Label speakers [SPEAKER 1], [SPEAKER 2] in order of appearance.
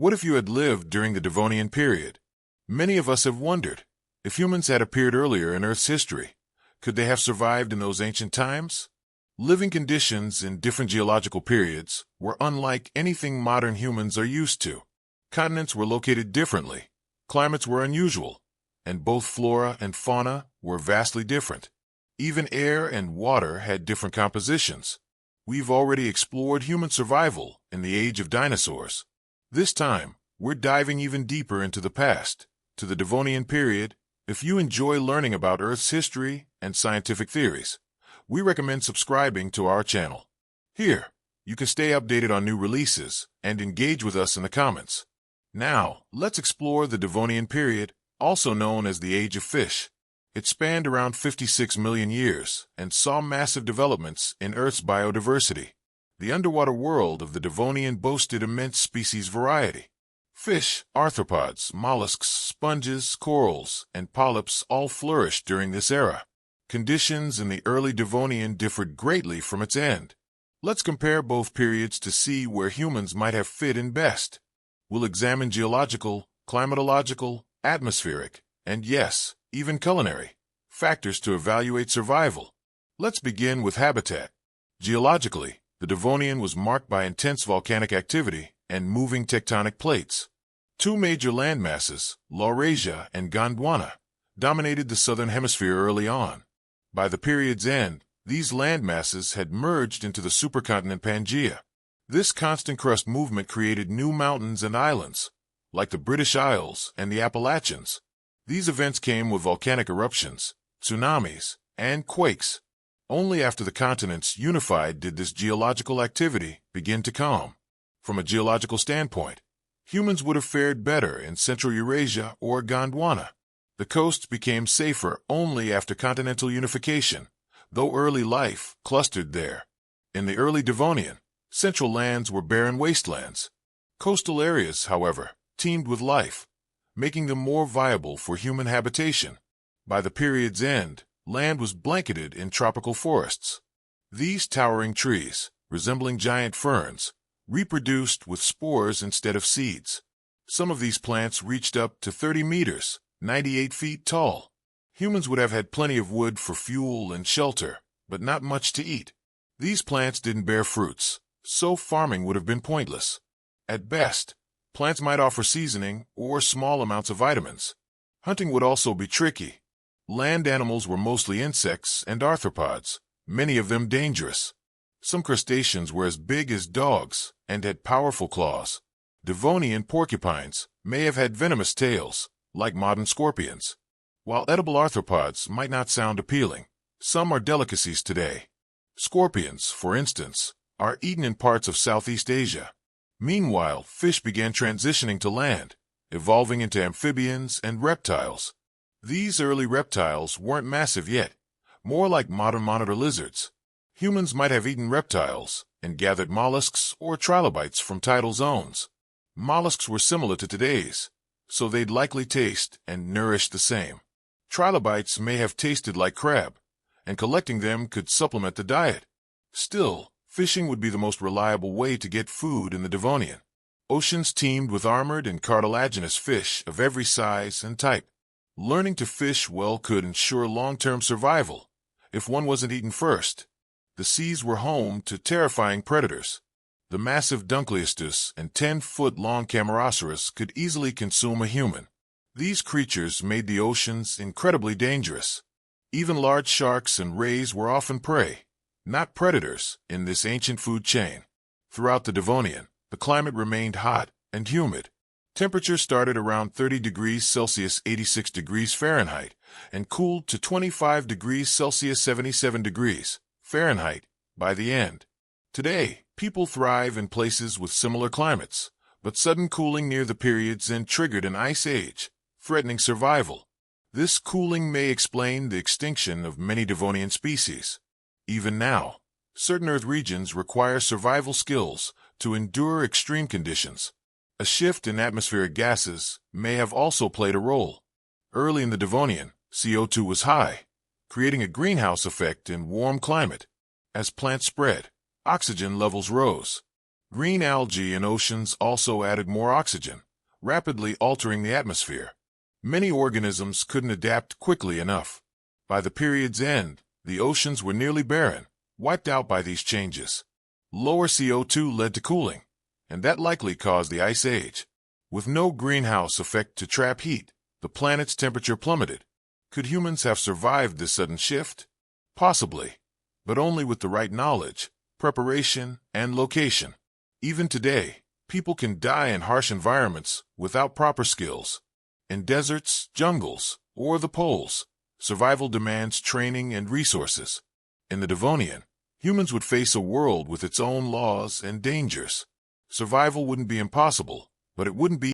[SPEAKER 1] What if you had lived during the Devonian period? Many of us have wondered, if humans had appeared earlier in Earth's history, could they have survived in those ancient times? Living conditions in different geological periods were unlike anything modern humans are used to. Continents were located differently, climates were unusual, and both flora and fauna were vastly different. Even air and water had different compositions. We've already explored human survival in the age of dinosaurs. This time, we're diving even deeper into the past, to the Devonian period. If you enjoy learning about Earth's history and scientific theories, we recommend subscribing to our channel. Here, you can stay updated on new releases and engage with us in the comments. Now, let's explore the Devonian period, also known as the Age of Fish. It spanned around 56 million years and saw massive developments in Earth's biodiversity. The underwater world of the Devonian boasted immense species variety. Fish, arthropods, mollusks, sponges, corals, and polyps all flourished during this era. Conditions in the early Devonian differed greatly from its end. Let's compare both periods to see where humans might have fit in best. We'll examine geological, climatological, atmospheric, and yes, even culinary factors to evaluate survival. Let's begin with habitat. Geologically, the Devonian was marked by intense volcanic activity and moving tectonic plates. Two major landmasses, Laurasia and Gondwana, dominated the southern hemisphere early on. By the period's end, these landmasses had merged into the supercontinent Pangaea. This constant crust movement created new mountains and islands, like the British Isles and the Appalachians. These events came with volcanic eruptions, tsunamis, and quakes. Only after the continents unified did this geological activity begin to calm. From a geological standpoint, humans would have fared better in Central Eurasia or Gondwana. The coasts became safer only after continental unification, though early life clustered there. In the early Devonian, central lands were barren wastelands. Coastal areas, however, teemed with life, making them more viable for human habitation. By the period's end, land was blanketed in tropical forests. These towering trees, resembling giant ferns, reproduced with spores instead of seeds. Some of these plants reached up to 30 meters, 98 feet tall. Humans would have had plenty of wood for fuel and shelter, but not much to eat. These plants didn't bear fruits, so farming would have been pointless. At best, plants might offer seasoning or small amounts of vitamins. Hunting would also be tricky. Land animals were mostly insects and arthropods, many of them dangerous. Some crustaceans were as big as dogs and had powerful claws. Devonian porcupines may have had venomous tails, like modern scorpions. While edible arthropods might not sound appealing, some are delicacies today. Scorpions, for instance, are eaten in parts of Southeast Asia. Meanwhile, fish began transitioning to land, evolving into amphibians and reptiles. These early reptiles weren't massive yet, more like modern monitor lizards. Humans might have eaten reptiles and gathered mollusks or trilobites from tidal zones. Mollusks were similar to today's, so they'd likely taste and nourish the same. Trilobites may have tasted like crab, and collecting them could supplement the diet. Still, fishing would be the most reliable way to get food in the Devonian. Oceans teemed with armored and cartilaginous fish of every size and type. Learning to fish well could ensure long-term survival, if one wasn't eaten first. The seas were home to terrifying predators. The massive Dunkleistus and 10-foot-long Camarasaurus could easily consume a human. These creatures made the oceans incredibly dangerous. Even large sharks and rays were often prey, not predators, in this ancient food chain. Throughout the Devonian, the climate remained hot and humid. Temperatures started around 30 degrees Celsius 86 degrees Fahrenheit and cooled to 25 degrees Celsius 77 degrees Fahrenheit by the end. Today, people thrive in places with similar climates, but sudden cooling near the period's end triggered an ice age, threatening survival. This cooling may explain the extinction of many Devonian species. Even now, certain Earth regions require survival skills to endure extreme conditions. A shift in atmospheric gases may have also played a role. Early in the Devonian, CO2 was high, creating a greenhouse effect in warm climate. As plants spread, oxygen levels rose. Green algae in oceans also added more oxygen, rapidly altering the atmosphere. Many organisms couldn't adapt quickly enough. By the period's end, the oceans were nearly barren, wiped out by these changes. Lower CO2 led to cooling, and that likely caused the Ice Age. With no greenhouse effect to trap heat, the planet's temperature plummeted. Could humans have survived this sudden shift? Possibly, but only with the right knowledge, preparation, and location. Even today, people can die in harsh environments without proper skills. In deserts, jungles, or the poles, survival demands training and resources. In the Devonian, humans would face a world with its own laws and dangers. Survival wouldn't be impossible, but it wouldn't be